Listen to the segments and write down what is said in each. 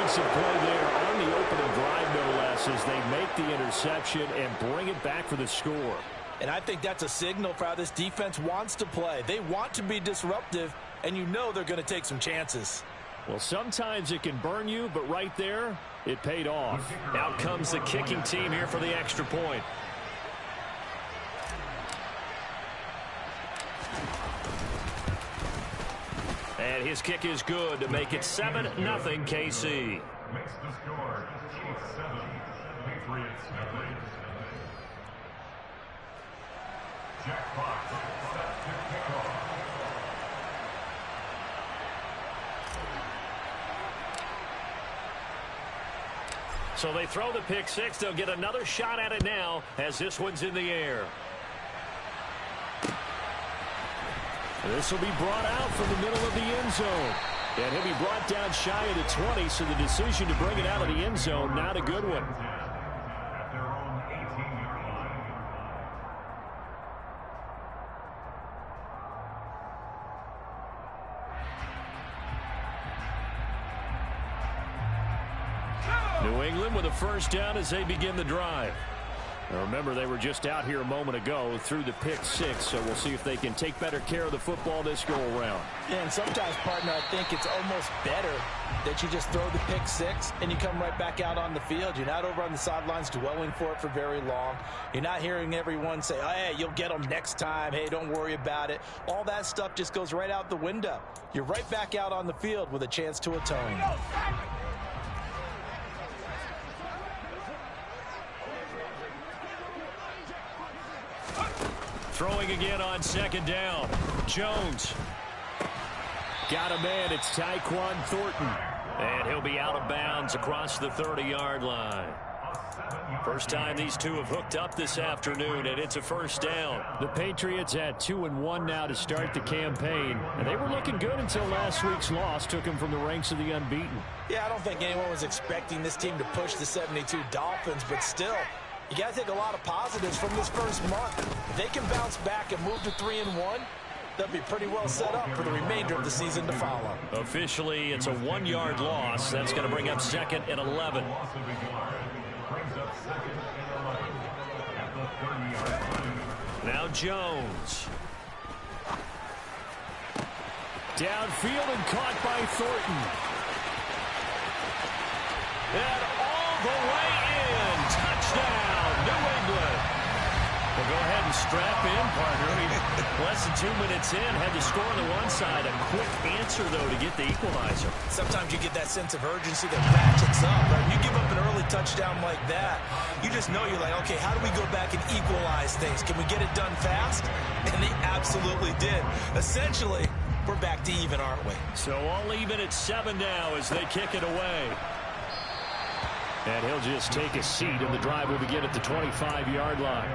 defensive play there on the opening drive, no less, as they make the interception and bring it back for the score. And I think that's a signal for how this defense wants to play. They want to be disruptive, and you know they're going to take some chances. Well, sometimes it can burn you, but right there, it paid off. Out comes the kicking team here for the extra point. And his kick is good to make it 7-0 KC. Makes the score Chiefs 7, Patriots 0. Jack Fox set to kick off. So they throw the pick six. They'll get another shot at it now as this one's in the air. This will be brought out from the middle of the end zone. And he'll be brought down shy of the 20, so the decision to bring it out of the end zone, not a good one. At their own 18-yard line. New England with a first down as they begin the drive. Now remember, they were just out here a moment ago through the pick six, so we'll see if they can take better care of the football this go-around. Yeah, and sometimes, partner, I think it's almost better that you just throw the pick six and you come right back out on the field. You're not over on the sidelines dwelling for it for very long. You're not hearing everyone say, oh, hey, you'll get them next time. Hey, don't worry about it. All that stuff just goes right out the window. You're right back out on the field with a chance to atone. Throwing again on second down. Jones. Got a man. It's Tyquan Thornton. And he'll be out of bounds across the 30-yard line. First time these two have hooked up this afternoon, and it's a first down. The Patriots at 2-1 now to start the campaign. And they were looking good until last week's loss took them from the ranks of the unbeaten. Yeah, I don't think anyone was expecting this team to push the 72 Dolphins, but still, you got to take a lot of positives from this first month. If they can bounce back and move to 3-1, they'll be pretty well set up for the remainder of the season to follow. Officially, it's a 1-yard loss. That's going to bring up 2nd and 11. Now Jones. Downfield and caught by Thornton. And all the way in. Touchdown, New England. Well, go ahead and strap in, partner. Less than 2 minutes in, had the score on the one side. A quick answer, though, to get the equalizer. Sometimes you get that sense of urgency that ratchets up. Right? You give up an early touchdown like that, you just know you're like, okay, how do we go back and equalize things? Can we get it done fast? And they absolutely did. Essentially, we're back to even, aren't we? So all even at 7 now as they kick it away. And he'll just take a seat, and the drive will begin at the 25-yard line.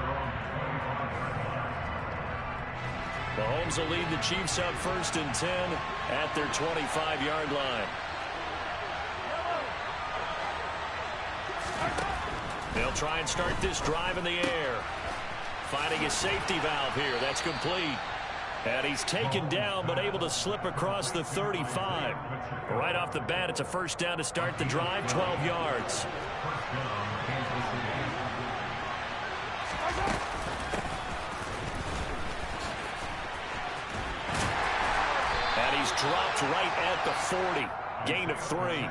Mahomes will lead the Chiefs up 1st and 10 at their 25-yard line. They'll try and start this drive in the air. Finding a safety valve here. That's complete. And he's taken down, but able to slip across the 35. Right off the bat, it's a first down to start the drive, 12 yards. And he's dropped right at the 40. Gain of 3.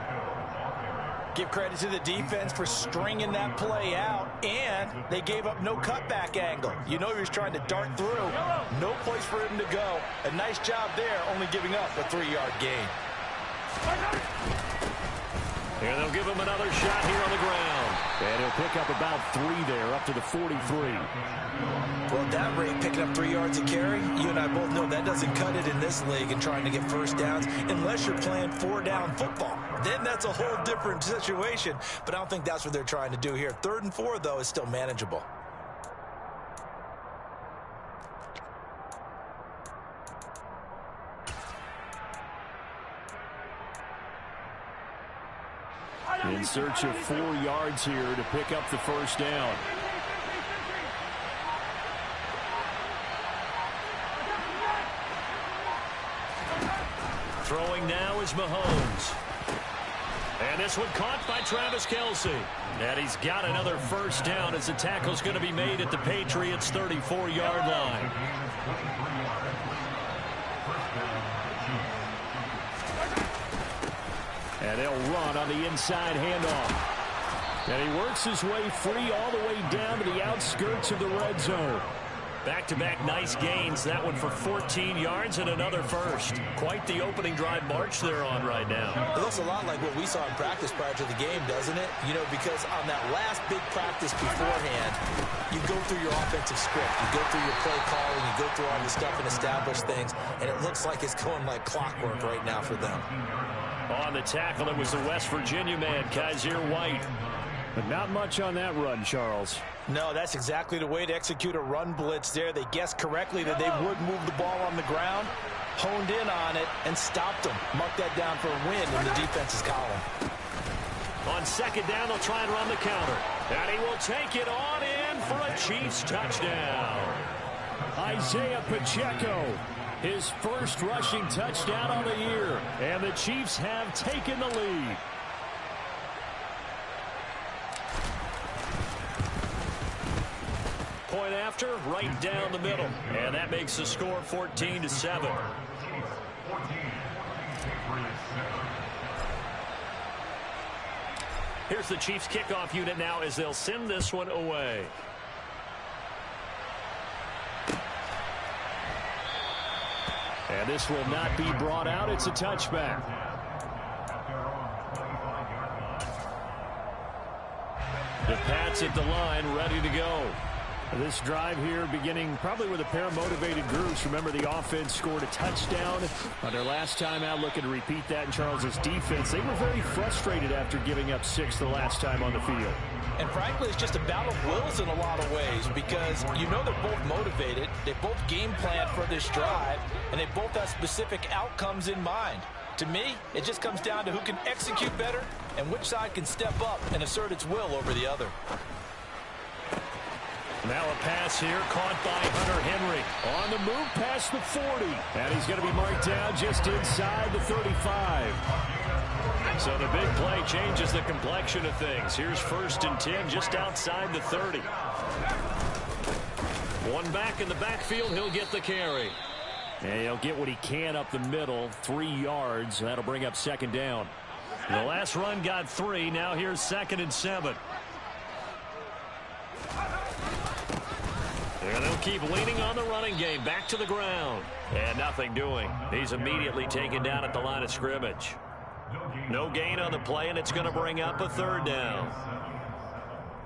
Give credit to the defense for stringing that play out, and they gave up no cutback angle. You know he was trying to dart through. No place for him to go. A nice job there, only giving up a 3-yard gain. Here they'll give him another shot here on the ground. And he'll pick up about 3 there, up to the 43. Well, at that rate, picking up 3 yards a carry, you and I both know that doesn't cut it in this league and trying to get first downs unless you're playing 4-down football. Then that's a whole different situation, but I don't think that's what they're trying to do here. 3rd and 4, though, is still manageable. In search of 4 yards here to pick up the first down. Throwing now is Mahomes. And this one caught by Travis Kelce. And he's got another first down as the tackle's going to be made at the Patriots' 34-yard line. And they'll run on the inside handoff. And he works his way free all the way down to the outskirts of the red zone. Back-to-back nice gains. That one for 14 yards and another first. Quite the opening drive march they're on right now. It looks a lot like what we saw in practice prior to the game, doesn't it? You know, because on that last big practice beforehand, you go through your offensive script. You go through your play calling. You go through all the stuff and establish things. And it looks like it's going like clockwork right now for them. On the tackle, it was the West Virginia man, Kaiser White. But not much on that run, Charles. No, that's exactly the way to execute a run blitz there. They guessed correctly that they would move the ball on the ground, honed in on it, and stopped them. Mark that down for a win in the defense's column. On second down, they'll try and run the counter. And he will take it on in for a Chiefs touchdown. Isaiah Pacheco, his first rushing touchdown on the year. And the Chiefs have taken the lead. Point after, right down the middle. And that makes the score 14-7. Here's the Chiefs kickoff unit now as they'll send this one away. And this will not be brought out. It's a touchback. The Pats at the line, ready to go. This drive here beginning probably with a pair of motivated groups. Remember, the offense scored a touchdown on their last time out, looking to repeat that in Charles's defense. They were very frustrated after giving up 6 the last time on the field. And frankly, it's just a battle of wills in a lot of ways because you know they're both motivated. They both game planned for this drive, and they both have specific outcomes in mind. To me, it just comes down to who can execute better and which side can step up and assert its will over the other. Now a pass here caught by Hunter Henry. On the move past the 40. And he's going to be marked down just inside the 35. So the big play changes the complexion of things. Here's 1st and 10 just outside the 30. One back in the backfield. He'll get the carry. And he'll get what he can up the middle. 3 yards. That'll bring up 2nd down. The last run got 3. Now here's 2nd and 7. And they'll keep leaning on the running game. Back to the ground. And nothing doing. He's immediately taken down at the line of scrimmage. No gain on the play, and it's going to bring up a 3rd down.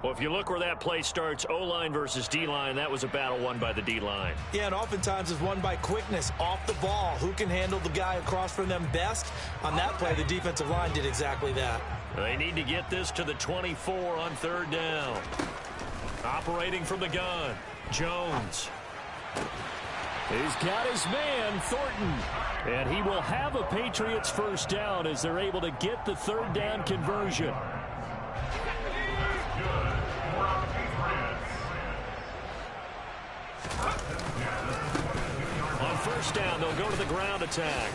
Well, if you look where that play starts, O-line versus D-line, that was a battle won by the D-line. Yeah, and oftentimes it's won by quickness off the ball. Who can handle the guy across from them best? On that play, the defensive line did exactly that. They need to get this to the 24 on 3rd down. Operating from the gun, Jones. He's got his man, Thornton. And he will have a Patriots first down as they're able to get the 3rd down conversion. On 1st down, they'll go to the ground attack.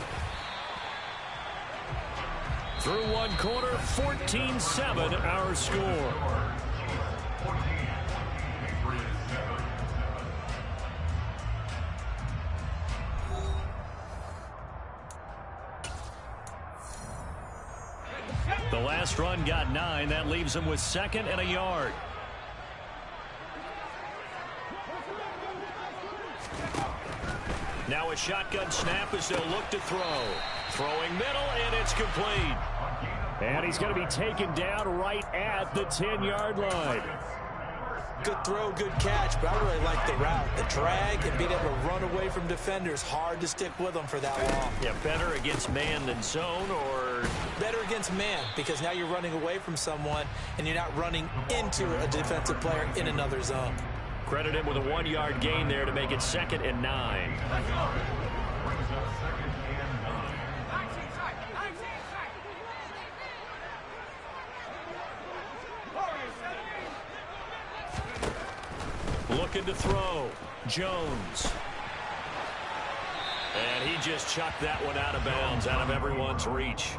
Through one quarter, 14-7 our score. The last run got 9. That leaves them with 2nd and a yard. Now a shotgun snap as they'll look to throw. Throwing middle, and it's complete. And he's going to be taken down right at the 10-yard line. Good throw, good catch, but I really like the route. The drag and being able to run away from defenders. Hard to stick with them for that long. Yeah, better against man than zone, or better against man, because now you're running away from someone and you're not running into a defensive player in another zone. Credit him with a 1-yard gain there to make it 2nd and 9. Looking to throw. Jones. And he just chucked that one out of bounds, out of everyone's reach.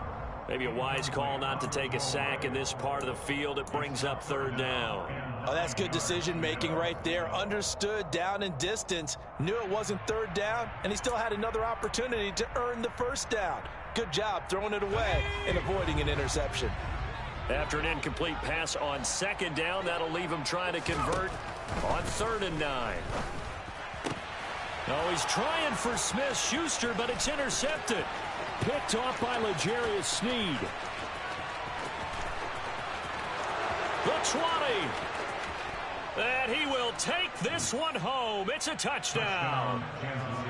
Maybe a wise call not to take a sack in this part of the field. It brings up third down. Oh, that's good decision-making right there. Understood down and distance. Knew it wasn't third down, and he still had another opportunity to earn the first down. Good job throwing it away and avoiding an interception. After an incomplete pass on second down, that'll leave him trying to convert on 3rd and 9. Oh, he's trying for Smith-Schuster, but it's intercepted. Picked off by L'Jarius Sneed. The 20. And he will take this one home. It's a touchdown.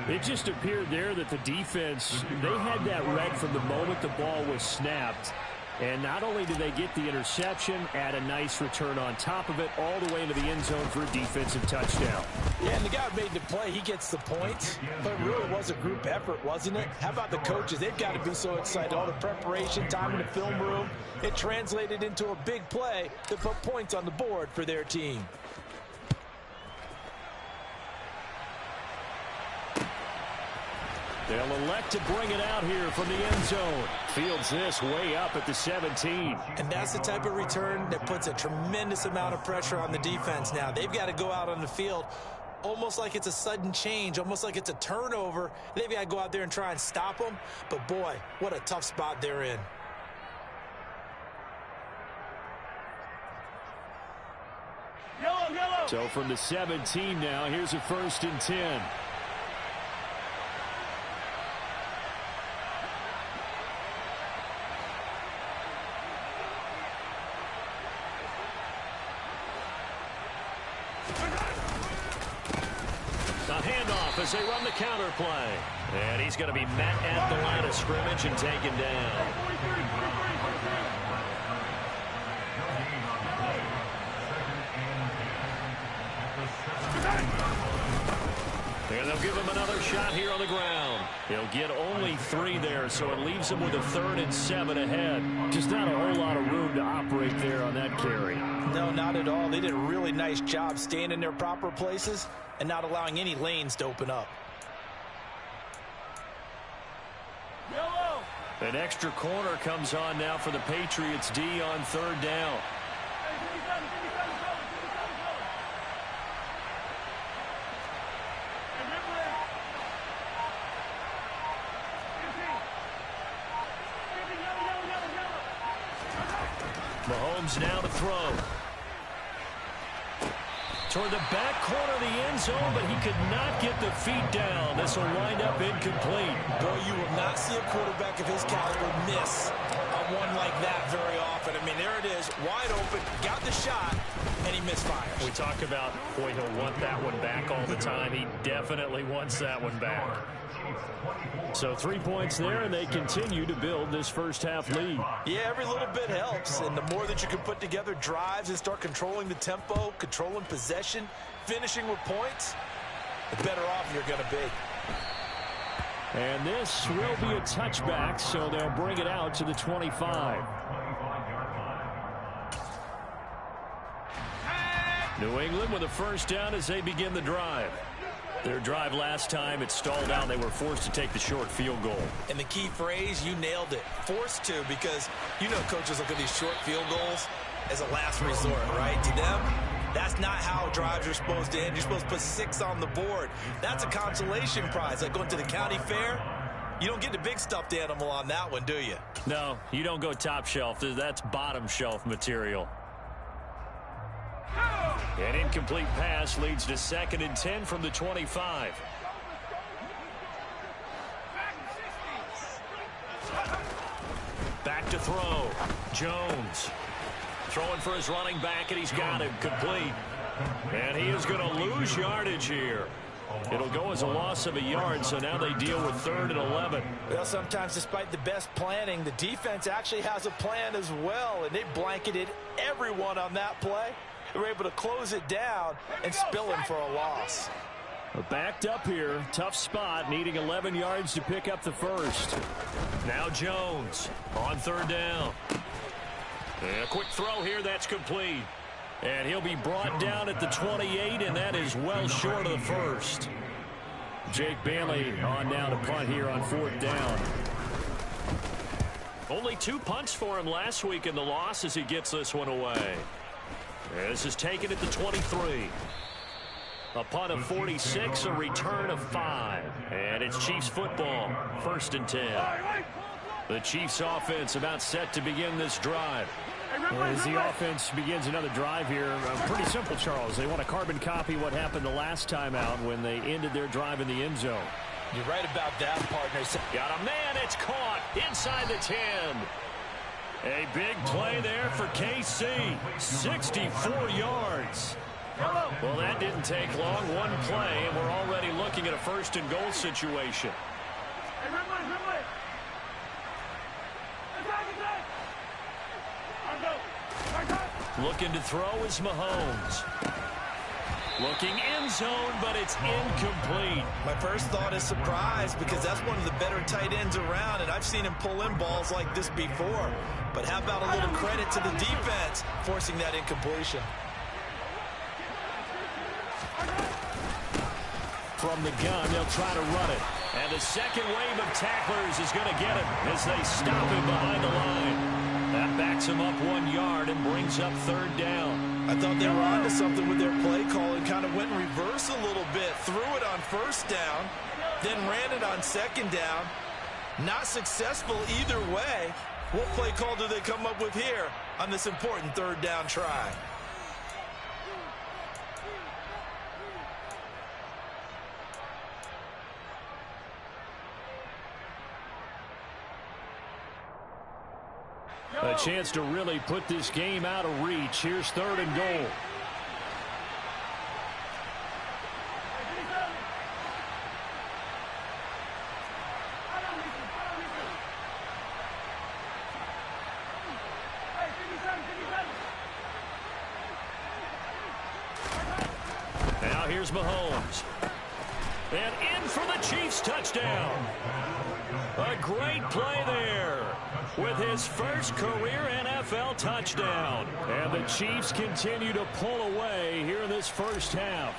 It just appeared there that the defense, they had that read from the moment the ball was snapped. And not only did they get the interception, add a nice return on top of it, all the way into the end zone for a defensive touchdown. Yeah, and the guy who made the play, he gets the points. But it really was a group effort, wasn't it? How about the coaches? They've got to be so excited. All the preparation, time in the film room, it translated into a big play that put points on the board for their team. They'll elect to bring it out here from the end zone. Fields this way up at the 17. And that's the type of return that puts a tremendous amount of pressure on the defense now. They've got to go out on the field almost like it's a sudden change, almost like it's a turnover. They've got to go out there and try and stop them. But, boy, what a tough spot they're in. So from the 17 now, here's a 1st and 10. As they run the counter play. And he's going to be met at the line of scrimmage and taken down. And they'll give him another shot here on the ground. He'll get only 3 there, so it leaves him with a 3rd and 7 ahead. Just not a whole lot of room to operate there on that carry. No, not at all. They did a really nice job staying in their proper places and not allowing any lanes to open up. An extra corner comes on now for the Patriots D on 3rd down. Mahomes now to throw. Toward the back corner of the end zone, but he could not get the feet down. This will wind up incomplete. Boy, you will not see a quarterback of his caliber miss on one like that very often. I mean, there it is, wide open, got the shot, and he misfires. We talk about, boy, he'll want that one back all the time. He definitely wants that one back. So 3 points there, and they continue to build this first half lead. Yeah, every little bit helps, and the more that you can put together drives and start controlling the tempo, controlling possession, finishing with points, the better off you're going to be. And this will be a touchback, so they'll bring it out to the 25. New England with a 1st down as they begin the drive. Their drive last time, it stalled out. They were forced to take the short field goal. And the key phrase, you nailed it. Forced to, because you know coaches look at these short field goals as a last resort, right? To them, that's not how drives are supposed to end. You're supposed to put 6 on the board. That's a consolation prize. Like going to the county fair, you don't get the big stuffed animal on that one, do you? No, you don't go top shelf. That's bottom shelf material. An incomplete pass leads to 2nd and 10 from the 25. Back to throw. Jones throwing for his running back, and he's got him complete. And he is going to lose yardage here. It'll go as a loss of a yard, so now they deal with 3rd and 11. Well, sometimes despite the best planning, the defense actually has a plan as well, and they blanketed everyone on that play. They were able to close it down and spill him for a loss. Backed up here, tough spot, needing 11 yards to pick up the 1st. Now Jones on 3rd down. And a quick throw here, that's complete. And he'll be brought down at the 28, and that is well short of the 1st. Jake Bailey on now to punt here on 4th down. Only 2 punts for him last week in the loss as he gets this one away. This is taken at the 23. A punt of 46, a return of 5. And it's Chiefs football, 1st and 10. The Chiefs offense about set to begin this drive. As the offense begins another drive here, pretty simple, Charles. They want to carbon copy what happened the last time out when they ended their drive in the end zone. You're right about that, partner. Got a man, it's caught inside the 10. A big play there for KC, 64 yards. Well, that didn't take long, one play, and we're already looking at a 1st and goal situation. Looking to throw is Mahomes. Looking end zone, but it's incomplete. My first thought is surprise because that's one of the better tight ends around, and I've seen him pull in balls like this before. But how about a little credit to the defense forcing that incompletion? From the gun, they'll try to run it. And the second wave of tacklers is going to get him as they stop him behind the line. That backs him up 1 yard and brings up 3rd down. I thought they were onto something with their play call and kind of went in reverse a little bit. Threw it on 1st down, then ran it on 2nd down. Not successful either way. What play call do they come up with here on this important 3rd down try? A chance to really put this game out of reach. Here's 3rd and goal. Now here's Mahomes. And in for the Chiefs touchdown. A great play there with his first career NFL touchdown. And the Chiefs continue to pull away here in this first half.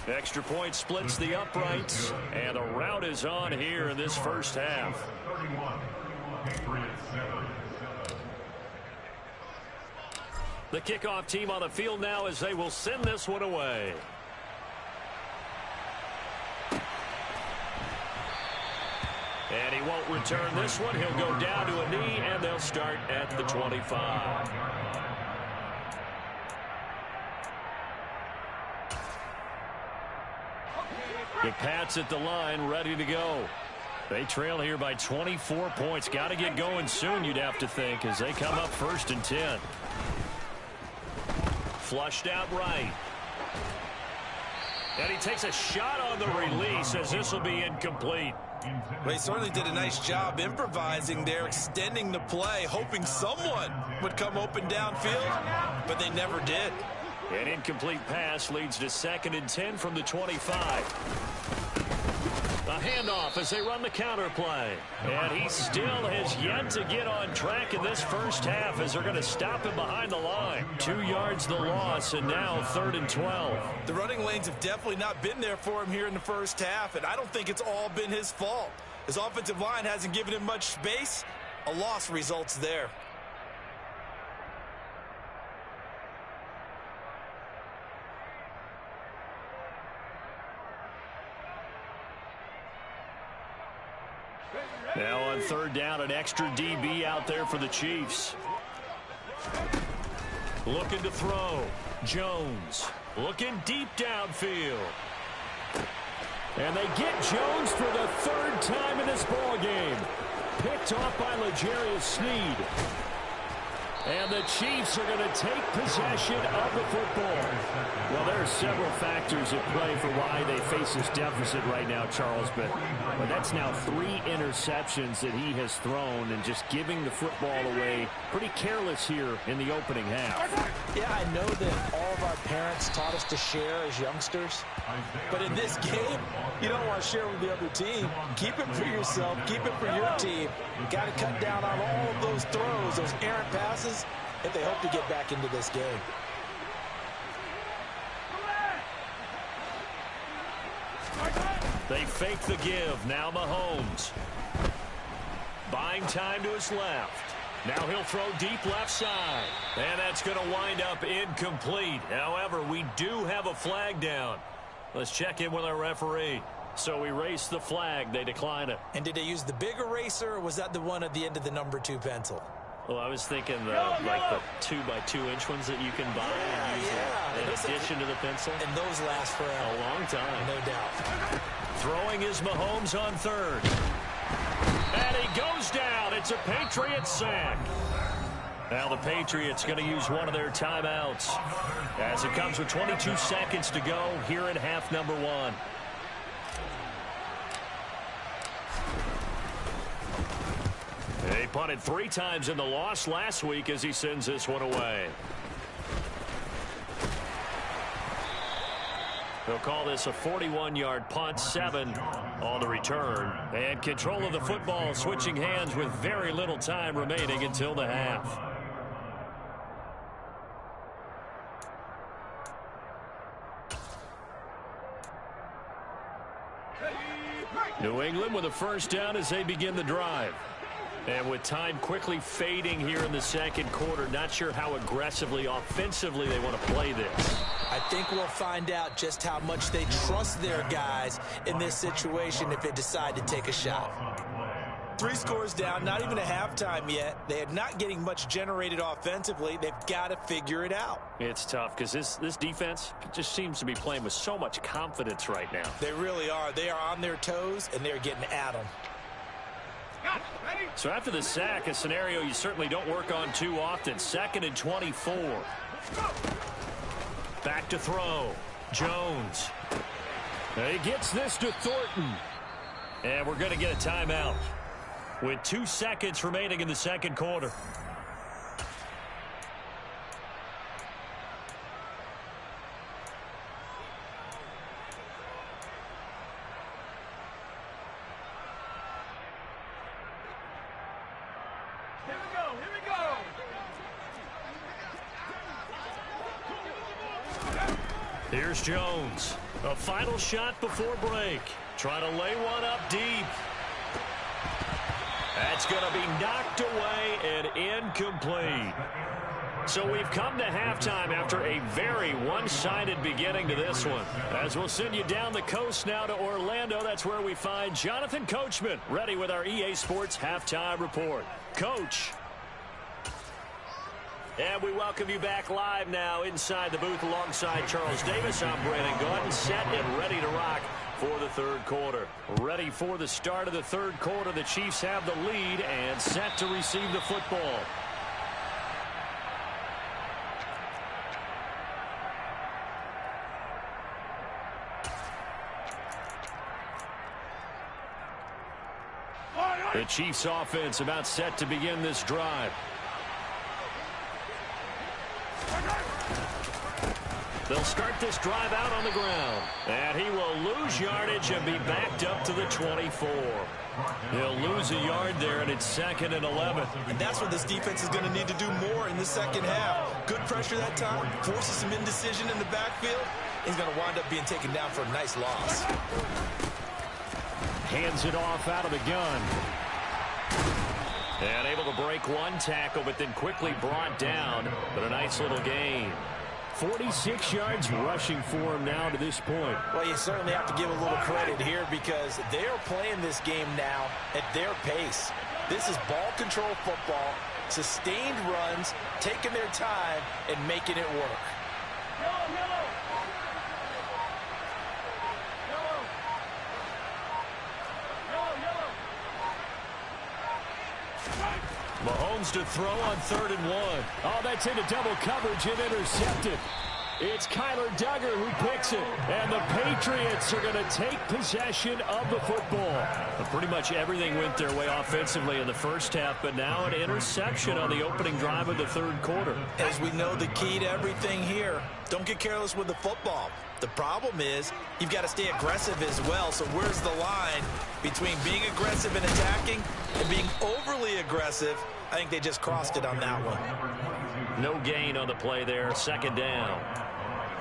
Extra point splits the uprights, and the route is on here in this first half. 31, Patriots 7. The kickoff team on the field now as they will send this one away. And he won't return this one. He'll go down to a knee, and they'll start at the 25. The Pats at the line, ready to go. They trail here by 24 points. Got to get going soon, you'd have to think, as they come up 1st and 10. Flushed out right. And he takes a shot on the release as this will be incomplete. Well, he certainly did a nice job improvising there, extending the play, hoping someone would come open downfield, but they never did. An incomplete pass leads to 2nd and 10 from the 25. A handoff as they run the counter play. And he still has yet to get on track in this first half as they're going to stop him behind the line. 2 yards the loss, and now 3rd and 12. The running lanes have definitely not been there for him here in the first half, and I don't think it's all been his fault. His offensive line hasn't given him much space. A loss results there. Now on 3rd down, an extra DB out there for the Chiefs. Looking to throw. Jones looking deep downfield. And they get Jones for the 3rd time in this ball game. Picked off by L'Jarius Sneed. And the Chiefs are going to take possession of the football. Well, there are several factors at play for why they face this deficit right now, Charles. But that's now 3 interceptions that he has thrown and just giving the football away. Pretty careless here in the opening half. Yeah, I know that all of our parents taught us to share as youngsters. But in this game, you don't want to share with the other team. Keep it for yourself. Keep it for your team. Got to cut down on all of those throws, those errant passes, if they hope to get back into this game. They fake the give. Now Mahomes. Buying time to his left. Now he'll throw deep left side. And that's going to wind up incomplete. However, we do have a flag down. Let's check in with our referee. So we race the flag. They decline it. And did they use the big eraser, or was that the one at the end of the number 2 pencil? Well, I was thinking like the 2x2-inch ones that you can buy and use in addition to the pencil. And those last for a long time. No doubt. Throwing is Mahomes on third. And he goes down. It's a Patriots sack. Now the Patriots going to use one of their timeouts as it comes with 22 seconds to go here in half number 1. He punted 3 times in the loss last week as he sends this one away. They'll call this a 41-yard punt, 7 on the return. And control of the football switching hands with very little time remaining until the half. New England with a first down as they begin the drive. And with time quickly fading here in the second quarter, not sure how aggressively, offensively they want to play this. I think we'll find out just how much they trust their guys in this situation if they decide to take a shot. 3 scores down, not even a halftime yet. They are not getting much generated offensively. They've got to figure it out. It's tough because this defense just seems to be playing with so much confidence right now. They really are. They are on their toes, and they're getting at them. So after the sack, a scenario you certainly don't work on too often. 2nd and 24. Back to throw. Jones. He gets this to Thornton. And we're going to get a timeout with 2 seconds remaining in the second quarter. Here's Jones. A final shot before break. Trying to lay one up deep. That's going to be knocked away and incomplete. So we've come to halftime after a very one-sided beginning to this one. As we'll send you down the coast now to Orlando, that's where we find Jonathan Coachman ready with our EA Sports Halftime Report. Coach. And we welcome you back live now inside the booth alongside Charles Davis. I'm Brandon Gordon, set and ready to rock for the third quarter. Ready for the start of the third quarter. The Chiefs have the lead and set to receive the football. The Chiefs offense about set to begin this drive. They'll start this drive out on the ground. And he will lose yardage and be backed up to the 24. He'll lose a yard there, and it's 2nd and 11. And that's what this defense is going to need to do more in the second half. Good pressure that time, forces some indecision in the backfield. He's going to wind up being taken down for a nice loss. Hands it off out of the gun. And able to break one tackle, but then quickly brought down. But a nice little gain. 46 yards rushing for him now to this point. Well, you certainly have to give a little credit here because they're playing this game now at their pace. This is ball control football, sustained runs, taking their time, and making it work. Mahomes to throw on 3rd and 1. Oh, that's into double coverage and intercepted. It's Kyler Duggar who picks it. And the Patriots are going to take possession of the football. Pretty much everything went their way offensively in the first half, but now an interception on the opening drive of the third quarter. As we know, the key to everything here, don't get careless with the football. The problem is you've got to stay aggressive as well. So where's the line between being aggressive and attacking and being overly aggressive? I think they just crossed it on that one. No gain on the play there. 2nd down.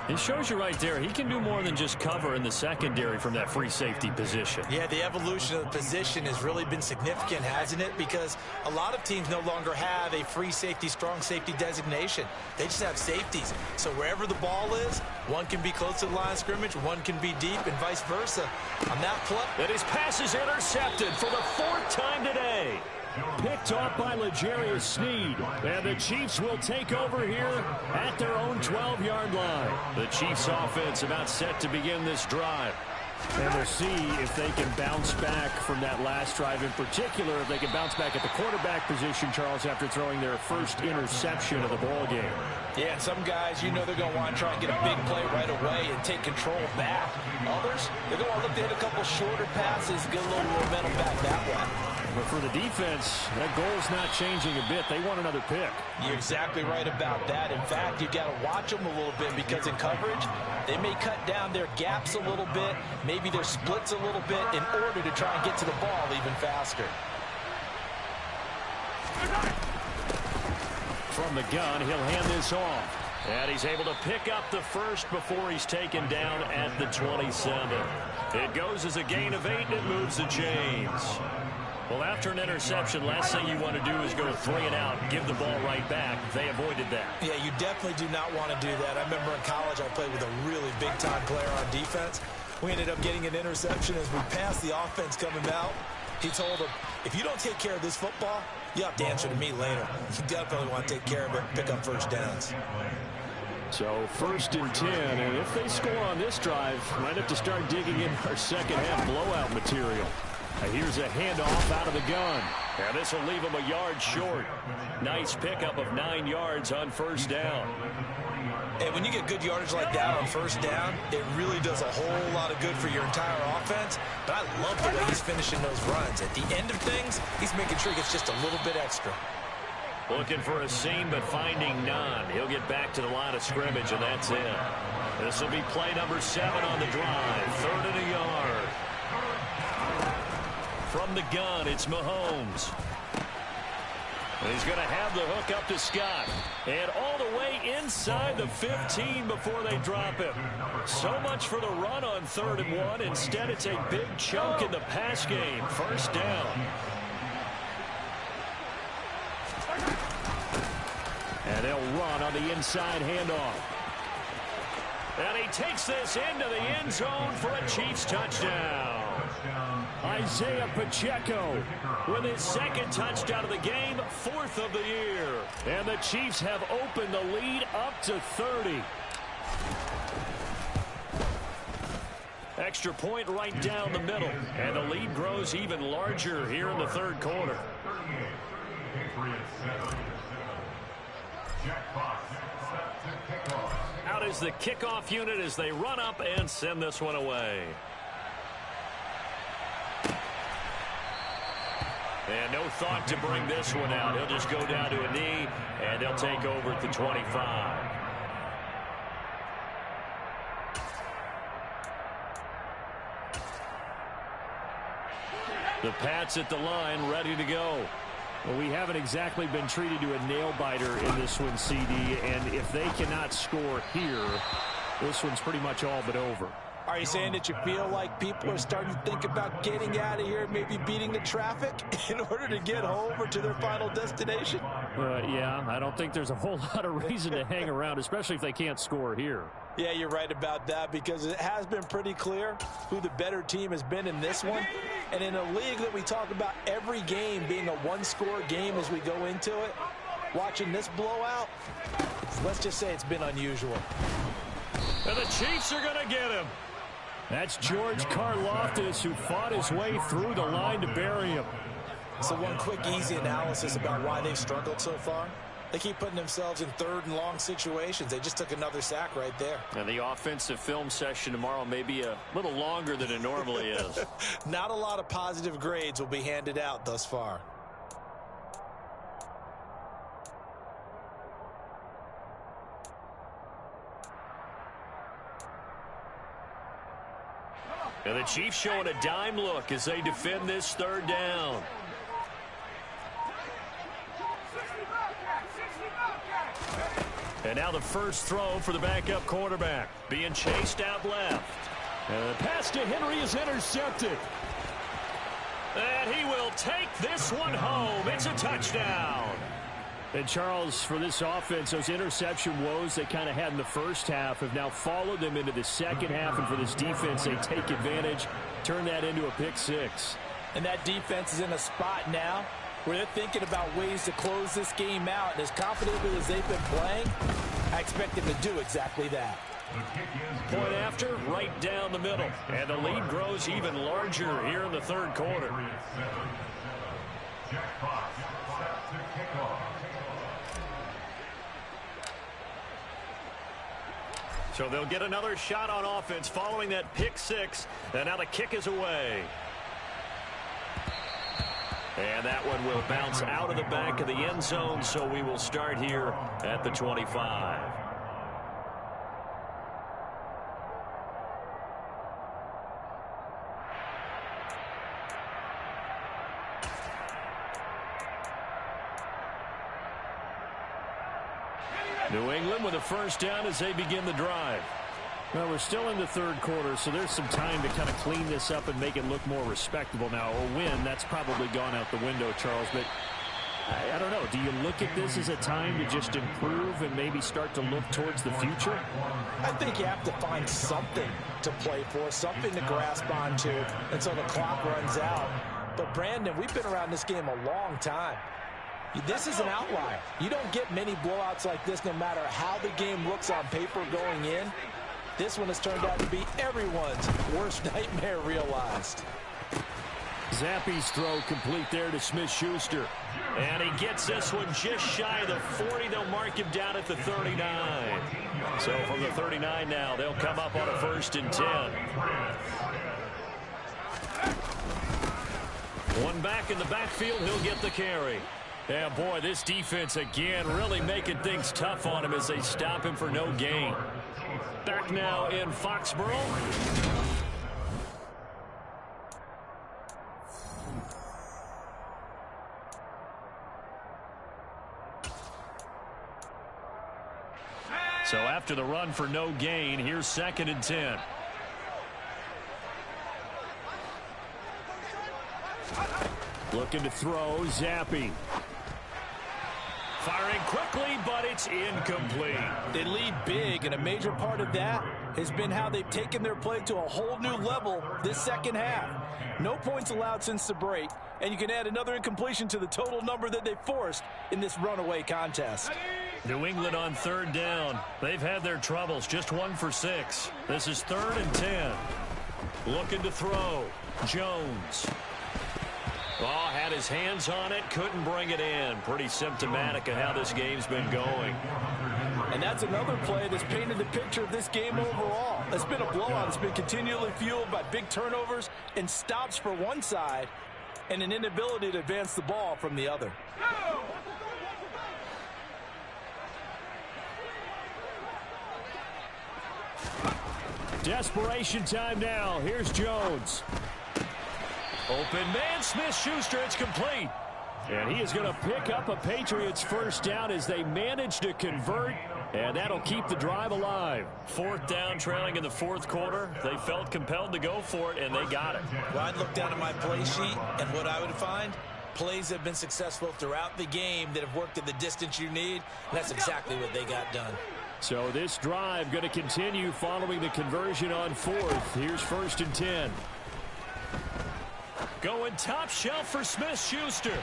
It shows you right there, he can do more than just cover in the secondary from that free safety position. Yeah, the evolution of the position has really been significant, hasn't it? Because a lot of teams no longer have a free safety, strong safety designation. They just have safeties. So wherever the ball is, one can be close to the line of scrimmage, one can be deep, and vice versa. On that play, and his pass is intercepted for the 4th time today. Picked off by L'Jarius Sneed. And the Chiefs will take over here at their own 12-yard line. The Chiefs offense about set to begin this drive. And we'll see if they can bounce back from that last drive, in particular, if they can bounce back at the quarterback position, Charles, after throwing their first interception of the ball game. Yeah, and some guys, you know they're going to want to try and get a big play right away and take control back. Others, they're going to look to hit a couple shorter passes, get a little momentum back that way. But for the defense, that goal's not changing a bit. They want another pick. You're exactly right about that. In fact, you've got to watch them a little bit because in coverage, they may cut down their gaps a little bit, maybe their splits a little bit in order to try and get to the ball even faster. From the gun, he'll hand this off. And he's able to pick up the first before he's taken down at the 27. It goes as a gain of 8, and it moves the chains. Well, after an interception, last thing you want to do is go 3 and out, give the ball right back. They avoided that. Yeah, you definitely do not want to do that. I remember in college I played with a really big-time player on defense. We ended up getting an interception as we passed the offense coming out. He told him, if you don't take care of this football, you have to answer to me later. You definitely want to take care of it, pick up first downs. So 1st and 10, and if they score on this drive, might have to start digging in our second half blowout material. Here's a handoff out of the gun. And this will leave him a yard short. Nice pickup of 9 yards on 1st down. And when you get good yardage like that on 1st down, it really does a whole lot of good for your entire offense. But I love the way he's finishing those runs. At the end of things, he's making sure he gets just a little bit extra. Looking for a seam, but finding none. He'll get back to the line of scrimmage, and that's it. This will be play number 7 on the drive. 3rd and a yard. From the gun, it's Mahomes. And he's going to have the hook up to Scott. And all the way inside the 15 before they drop him. So much for the run on 3rd and 1. Instead, it's a big chunk in the pass game. 1st down. And they'll run on the inside handoff. And he takes this into the end zone for a Chiefs touchdown. Isaiah Pacheco with his 2nd touchdown of the game, 4th of the year. And the Chiefs have opened the lead up to 30. Extra point right down the middle. And the lead grows even larger here in the 3rd quarter. Out is the kickoff unit as they run up and send this one away. And no thought to bring this one out. He'll just go down to a knee, and they'll take over at the 25. The Pats at the line, ready to go. Well, we haven't exactly been treated to a nail-biter in this one, CD, and if they cannot score here, this one's pretty much all but over. Are you saying that you feel like people are starting to think about getting out of here, maybe beating the traffic in order to get home or to their final destination? Yeah, I don't think there's a whole lot of reason to hang around, especially if they can't score here. Yeah, you're right about that because it has been pretty clear who the better team has been in this one. And in a league that we talk about every game being a one-score game as we go into it, watching this blowout, let's just say it's been unusual. And the Chiefs are going to get him. That's George Karlaftis, who fought his way through the line to bury him. So one quick, easy analysis about why they've struggled so far. They keep putting themselves in 3rd and long situations. They just took another sack right there. And the offensive film session tomorrow may be a little longer than it normally is. Not a lot of positive grades will be handed out thus far. And the Chiefs showing a dime look as they defend this 3rd down. And now the first throw for the backup quarterback. Being chased out left. And the pass to Henry is intercepted. And he will take this one home. It's a touchdown. And Charles, for this offense, those interception woes they kind of had in the first half have now followed them into the second half. And for this defense, they take advantage, turn that into a pick six. And that defense is in a spot now where they're thinking about ways to close this game out. And as confidently as they've been playing, I expect them to do exactly that. Point after, right down the middle. And the lead grows even larger here in the third quarter. So they'll get another shot on offense following that pick six. And now the kick is away. And that one will bounce out of the back of the end zone, so we will start here at the 25. New England with a first down as they begin the drive. Well, we're still in the third quarter, so there's some time to kind of clean this up and make it look more respectable now. A win, that's probably gone out the window, Charles. But I don't know. Do you look at this as a time to just improve and maybe start to look towards the future? I think you have to find something to play for, something to grasp onto until the clock runs out. But, Brandon, we've been around this game a long time. This is an outlier. You don't get many blowouts like this no matter how the game looks on paper going in. This one has turned out to be everyone's worst nightmare realized. Zappe's throw complete there to Smith-Schuster. And he gets this one just shy of the 40. They'll mark him down at the 39. So from the 39 now, they'll come up on a 1st and 10. One back in the backfield, he'll get the carry. Yeah, boy, this defense again really making things tough on him as they stop him for no gain. Back now in Foxborough. So after the run for no gain, here's 2nd and 10. Looking to throw, Zappe. Firing quickly, but it's incomplete. They lead big, and a major part of that has been how they've taken their play to a whole new level this second half. No points allowed since the break, and you can add another incompletion to the total number that they forced in this runaway contest. New England on 3rd down. They've had their troubles, just 1 for 6. This is 3rd and 10. Looking to throw, Jones. Oh, had his hands on it, couldn't bring it in. Pretty symptomatic of how this game's been going. And that's another play that's painted the picture of this game overall. It's been a blowout. It's been continually fueled by big turnovers and stops for one side and an inability to advance the ball from the other. Desperation time now. Here's Jones. Open man, Smith-Schuster, it's complete. And he is going to pick up a Patriots first down as they manage to convert, and that'll keep the drive alive. 4th down, trailing in the 4th quarter. They felt compelled to go for it, and they got it. Well, I'd look down at my play sheet, and what I would find, plays have been successful throughout the game that have worked at the distance you need, and that's exactly what they got done. So this drive going to continue following the conversion on 4th. Here's 1st and 10. Going top shelf for Smith-Schuster.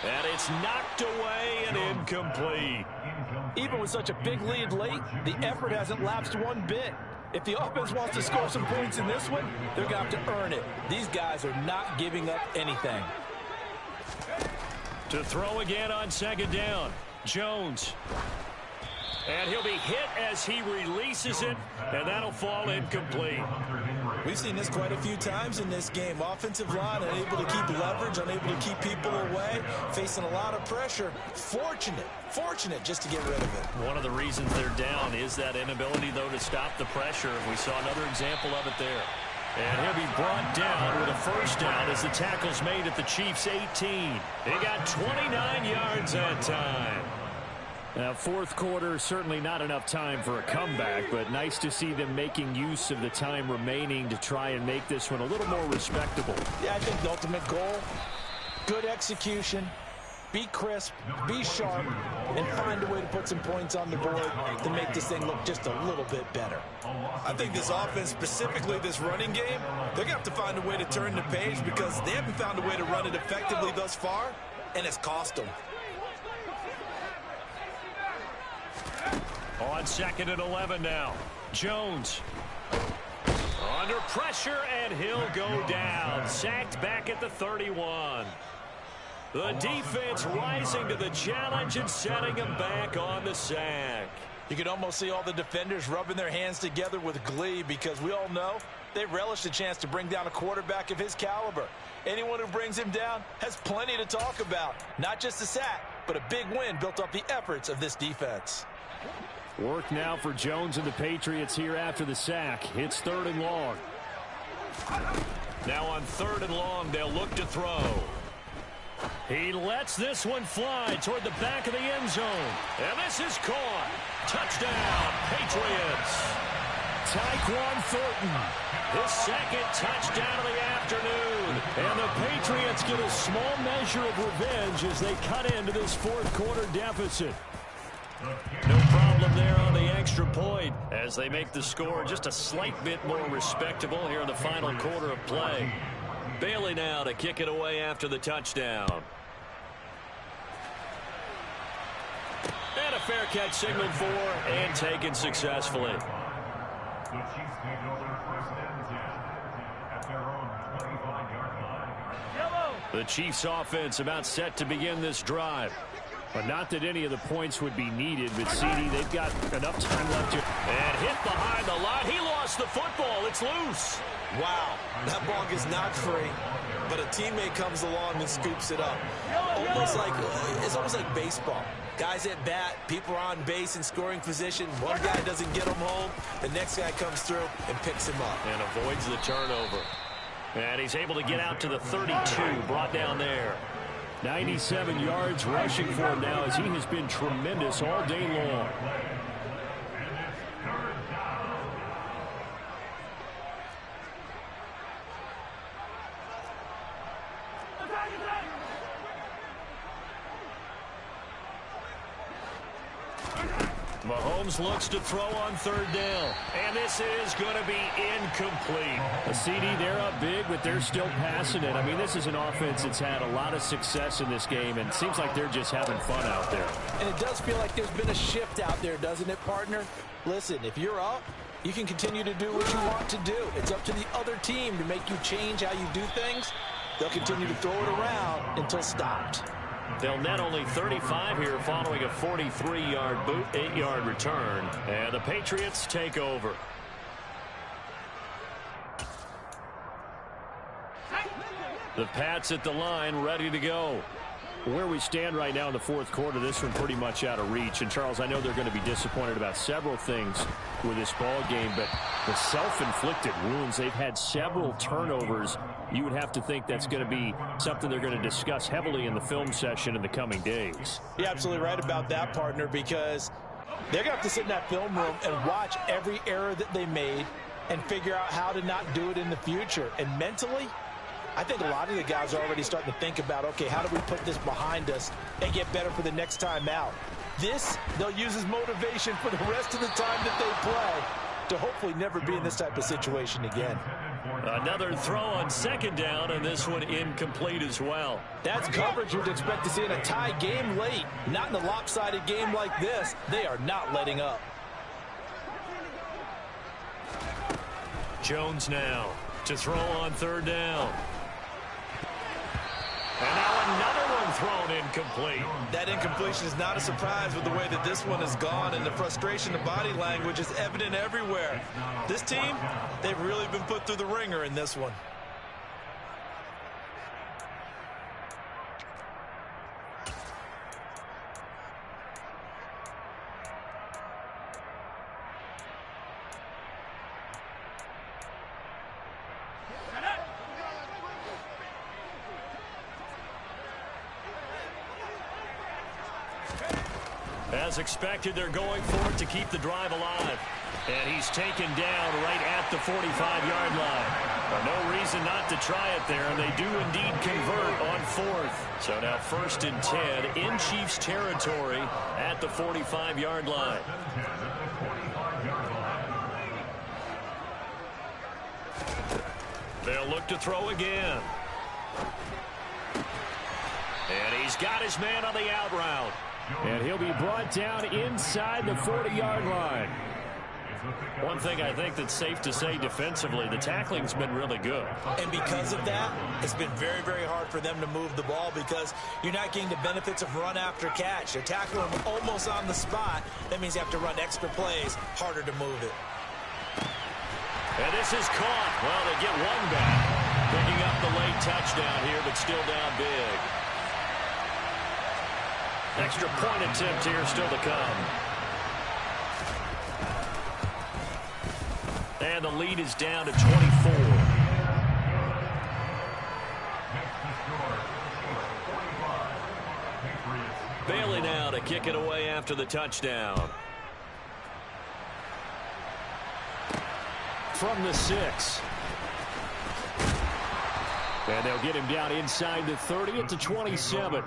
And it's knocked away and incomplete. Even with such a big lead late, the effort hasn't lapsed one bit. If the offense wants to score some points in this one, they're going to have to earn it. These guys are not giving up anything. To throw again on 2nd down, Jones. And he'll be hit as he releases it, and that'll fall incomplete. We've seen this quite a few times in this game. Offensive line unable to keep leverage, unable to keep people away, facing a lot of pressure. Fortunate just to get rid of it. One of the reasons they're down is that inability, though, to stop the pressure. We saw another example of it there. And he'll be brought down with a first down as the tackle's made at the Chiefs' 18. He got 29 yards that time. Now, fourth quarter, certainly not enough time for a comeback, but nice to see them making use of the time remaining to try and make this one a little more respectable. Yeah, I think the ultimate goal, good execution, be crisp, be sharp, and find a way to put some points on the board to make this thing look just a little bit better. I think this offense, specifically this running game, they're going to have to find a way to turn the page because they haven't found a way to run it effectively thus far, and it's cost them. On 2nd and 11 now. Jones. Under pressure, and he'll go down. Sacked back at the 31. The defense rising to the challenge and setting him back on the sack. You can almost see all the defenders rubbing their hands together with glee because we all know they relish the chance to bring down a quarterback of his caliber. Anyone who brings him down has plenty to talk about. Not just a sack, but a big win built off the efforts of this defense. Work now for Jones and the Patriots here after the sack. It's 3rd and long. Now on 3rd and long, they'll look to throw. He lets this one fly toward the back of the end zone. And this is caught. Touchdown, Patriots. Tyquan Thornton. His 2nd touchdown of the afternoon. And the Patriots get a small measure of revenge as they cut into this fourth quarter deficit. No problem there on the extra point as they make the score just a slight bit more respectable here in the final quarter of play. Bailey now to kick it away after the touchdown. And a fair catch signaled for and taken successfully. The Chiefs take over 1st and 10 at their own 25-yard line. The Chiefs offense about set to begin this drive. But not that any of the points would be needed, but CD, they've got enough time left to... And hit behind the line. He lost the football. It's loose. Wow, that ball gets knocked free, but a teammate comes along and scoops it up. It's almost like baseball. Guys at bat, people are on base in scoring position. One guy doesn't get him home, the next guy comes through and picks him up. And avoids the turnover. And he's able to get out to the 32, brought down there. 97 yards rushing for him now as he has been tremendous all day long. Mahomes looks to throw on 3rd down. And this is going to be incomplete. A CD, they're up big, but they're still passing it. I mean, this is an offense that's had a lot of success in this game, and it seems like they're just having fun out there. And it does feel like there's been a shift out there, doesn't it, partner? Listen, if you're up, you can continue to do what you want to do. It's up to the other team to make you change how you do things. They'll continue to throw it around until stopped. They'll net only 35 here following a 43-yard boot, 8-yard return. And the Patriots take over. The Pats at the line, ready to go. Where we stand right now in the fourth quarter, this one pretty much out of reach. And, Charles, I know they're going to be disappointed about several things with this ball game, but the self-inflicted wounds, they've had several turnovers. You would have to think that's going to be something they're going to discuss heavily in the film session in the coming days. You're absolutely right about that, partner, because they're going to have to sit in that film room and watch every error that they made and figure out how to not do it in the future. And mentally, I think a lot of the guys are already starting to think about, okay, how do we put this behind us and get better for the next time out? This, they'll use as motivation for the rest of the time that they play to hopefully never be in this type of situation again. Another throw on 2nd down, and this one incomplete as well. That's coverage you'd expect to see in a tie game late. Not in a lopsided game like this. They are not letting up. Jones now to throw on 3rd down. And now another one thrown incomplete. That incompletion is not a surprise with the way that this one has gone, and the frustration, the body language is evident everywhere. This team, they've really been put through the ringer in this one. as expected, they're going for it to keep the drive alive. And he's taken down right at the 45-yard line. Well, no reason not to try it there, and they do indeed convert on fourth. So now 1st and 10 in Chiefs territory at the 45-yard line. They'll look to throw again. And he's got his man on the out route. And he'll be brought down inside the 40-yard line. One thing I think that's safe to say defensively, the tackling's been really good. And because of that, it's been very, very hard for them to move the ball because you're not getting the benefits of run after catch. They're tackling them almost on the spot. That means you have to run extra plays, harder to move it. And this is caught. Well, they get one back. Picking up the late touchdown here, but still down big. Extra point attempt here still to come. And the lead is down to 24. Bailey now to kick it away after the touchdown. From the 6. And they'll get him down inside the 30 at the 27.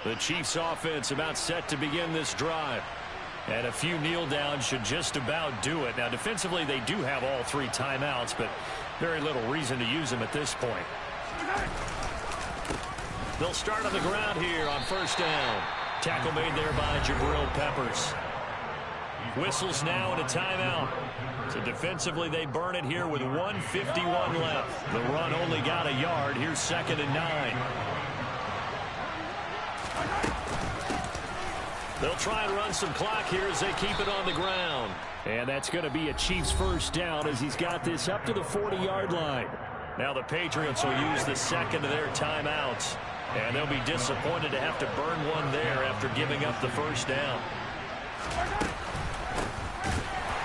The Chiefs offense about set to begin this drive. And a few kneel downs should just about do it. Now defensively they do have all 3 timeouts, but very little reason to use them at this point. They'll start on the ground here on 1st down. Tackle made there by Jabril Peppers. Whistles now and a timeout. So defensively they burn it here with 1:51 left. The run only got a yard. Here's 2nd and 9. They'll try and run some clock here as they keep it on the ground. And that's going to be a Chiefs 1st down as he's got this up to the 40-yard line. Now the Patriots will use the 2nd of their timeouts. And they'll be disappointed to have to burn one there after giving up the 1st down.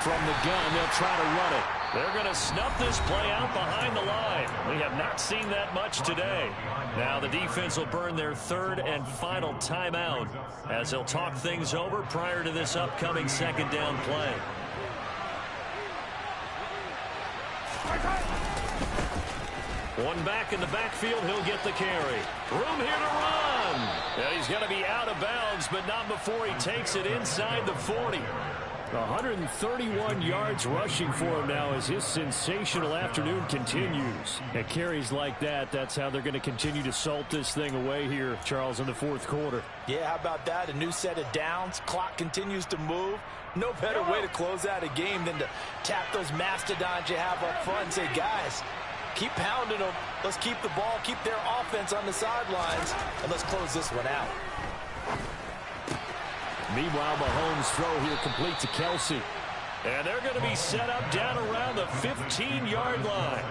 From the gun, they'll try to run it. They're going to snuff this play out behind the line. We have not seen that much today. Now the defense will burn their 3rd and final timeout as they'll talk things over prior to this upcoming 2nd down play. One back in the backfield, he'll get the carry. Room here to run. Yeah, he's going to be out of bounds, but not before he takes it inside the 40. 131 yards rushing for him now as his sensational afternoon continues. At carries like that, that's how they're going to continue to salt this thing away here, Charles, in the 4th quarter. Yeah, how about that? A new set of downs. Clock continues to move. No better way to close out a game than to tap those mastodons you have up front and say, guys, keep pounding them. Let's keep the ball, keep their offense on the sidelines, and let's close this one out. Meanwhile, Mahomes' throw here complete to Kelsey. And they're going to be set up down around the 15-yard line.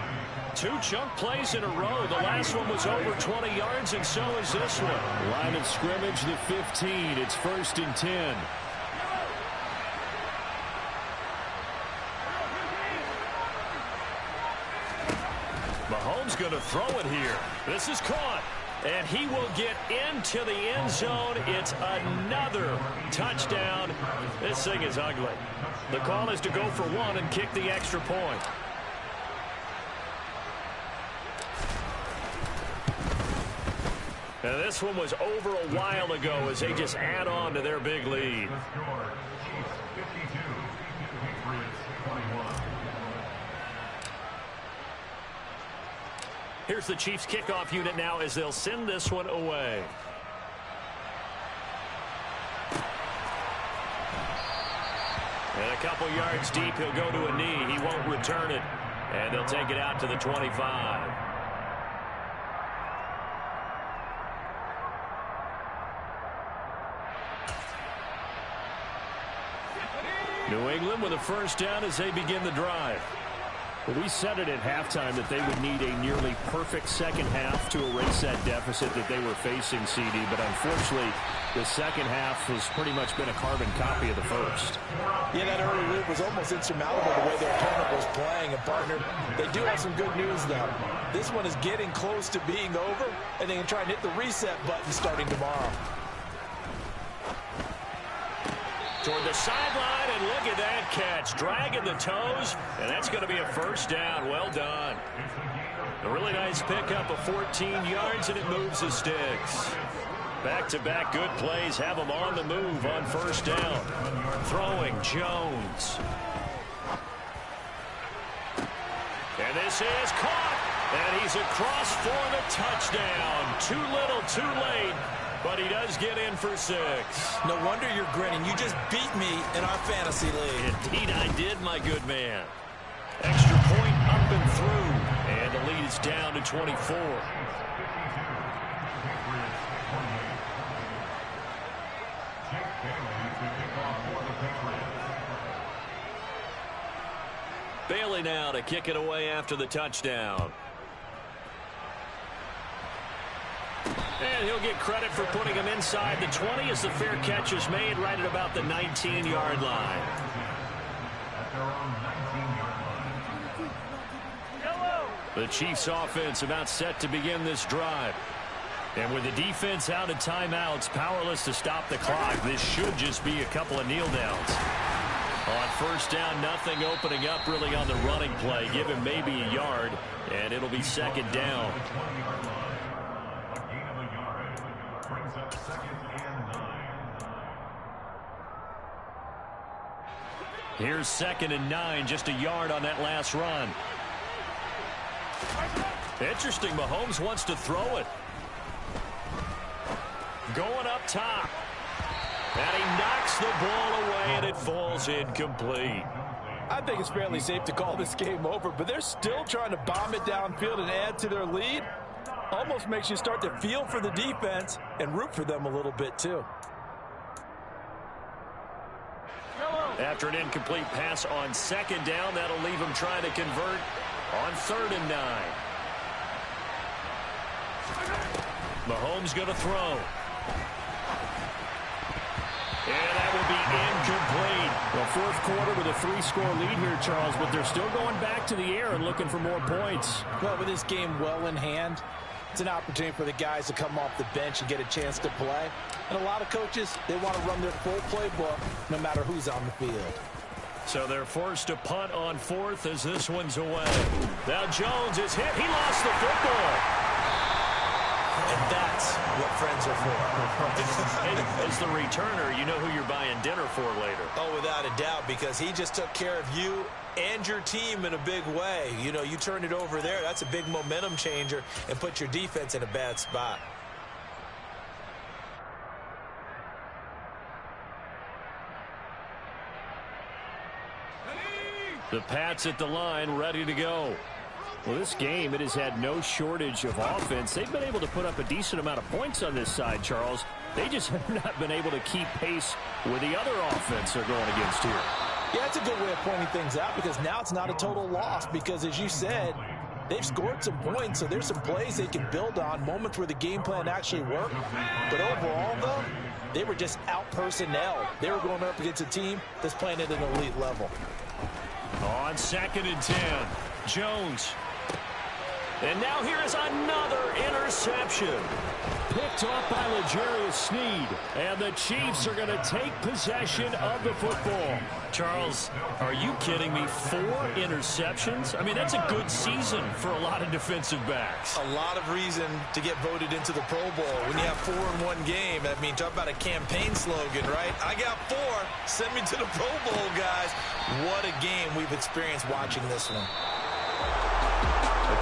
2 chunk plays in a row. The last one was over 20 yards, and so is this one. Line of scrimmage, the 15. It's 1st and 10. Mahomes going to throw it here. This is caught. And he will get into the end zone. It's another touchdown. This thing is ugly. The call is to go for 1 and kick the extra point. And this one was over a while ago as they just add on to their big lead. Here's the Chiefs kickoff unit now as they'll send this one away. And a couple yards deep, he'll go to a knee. He won't return it. And they'll take it out to the 25. New England with a 1st down as they begin the drive. Well, we said it at halftime that they would need a nearly perfect second half to erase that deficit that they were facing, CD. But unfortunately, the second half has pretty much been a carbon copy of the first. Yeah, that early lead was almost insurmountable the way their opponent was playing. And, partner, they do have some good news, though. This one is getting close to being over, and they can try and hit the reset button starting tomorrow. Toward the sideline, and look at that catch. Dragging the toes, and that's going to be a first down. Well done. A really nice pickup of 14 yards, and it moves the sticks. Back-to-back good plays have them on the move on first down. Throwing Jones. And this is caught, and he's across for the touchdown. Too little, too late. But he does get in for 6. No wonder you're grinning. You just beat me in our fantasy league. Indeed I did, my good man. Extra point up and through. And the lead is down to 24. Bailey now to kick it away after the touchdown. And he'll get credit for putting him inside the 20 as the fair catch is made right at about the 19-yard line. The Chiefs offense about set to begin this drive. And with the defense out of timeouts, powerless to stop the clock, this should just be a couple of kneel downs. On first down, nothing opening up really on the running play. Give him maybe a yard, and it'll be second down. Here's 2nd and 9, just a yard on that last run. Interesting, Mahomes wants to throw it. Going up top. And he knocks the ball away, and it falls incomplete. I think it's fairly safe to call this game over, but they're still trying to bomb it downfield and add to their lead. Almost makes you start to feel for the defense and root for them a little bit, too. After an incomplete pass on 2nd down, that'll leave him trying to convert on 3rd and 9. Mahomes going to throw. And that will be incomplete. Well, 4th quarter with a 3-score lead here, Charles, but they're still going back to the air and looking for more points. Well, with this game well in hand, it's an opportunity for the guys to come off the bench and get a chance to play. And a lot of coaches, they want to run their full playbook no matter who's on the field. So they're forced to punt on 4th as this one's away. Now Jones is hit. He lost the football. And that's what friends are for. As the returner, you know who you're buying dinner for later. Oh, without a doubt, because he just took care of you and your team in a big way. You know, you turned it over there. That's a big momentum changer and put your defense in a bad spot. The Pats at the line, ready to go. Well, this game, it has had no shortage of offense. They've been able to put up a decent amount of points on this side, Charles. They just have not been able to keep pace with the other offense they're going against here. Yeah, that's a good way of pointing things out because now it's not a total loss because, as you said, they've scored some points, so there's some plays they can build on, moments where the game plan actually worked. But overall, though, they were just out-personnel. They were going up against a team that's playing at an elite level. On 2nd and 10, Jones. And now here is another interception. Picked off by L'Jarius Sneed. And the Chiefs are going to take possession of the football. Charles, are you kidding me? 4 interceptions? I mean, that's a good season for a lot of defensive backs. A lot of reason to get voted into the Pro Bowl. When you have 4 in one game, I mean, talk about a campaign slogan, right? I got 4. Send me to the Pro Bowl, guys. What a game we've experienced watching this one.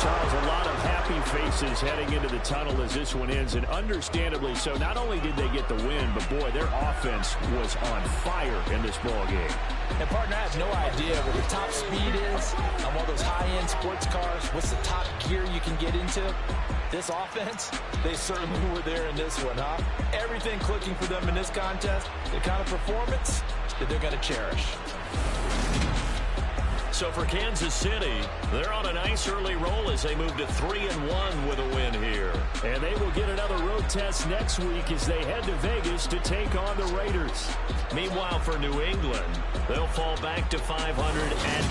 Charles, a lot of happy faces heading into the tunnel as this one ends, and understandably so. Not only did they get the win, but boy, their offense was on fire in this ball game. And partner, I have no idea what the top speed is on one of those high-end sports cars. What's the top gear you can get into? This offense, they certainly were there in this one, huh? Everything clicking for them in this contest, the kind of performance that they're going to cherish. So for Kansas City, they're on a nice early roll as they move to 3-1 with a win here. And they will get another road test next week as they head to Vegas to take on the Raiders. Meanwhile, for New England, they'll fall back to 500 and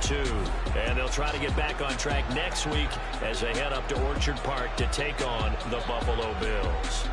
2-2. And they'll try to get back on track next week as they head up to Orchard Park to take on the Buffalo Bills.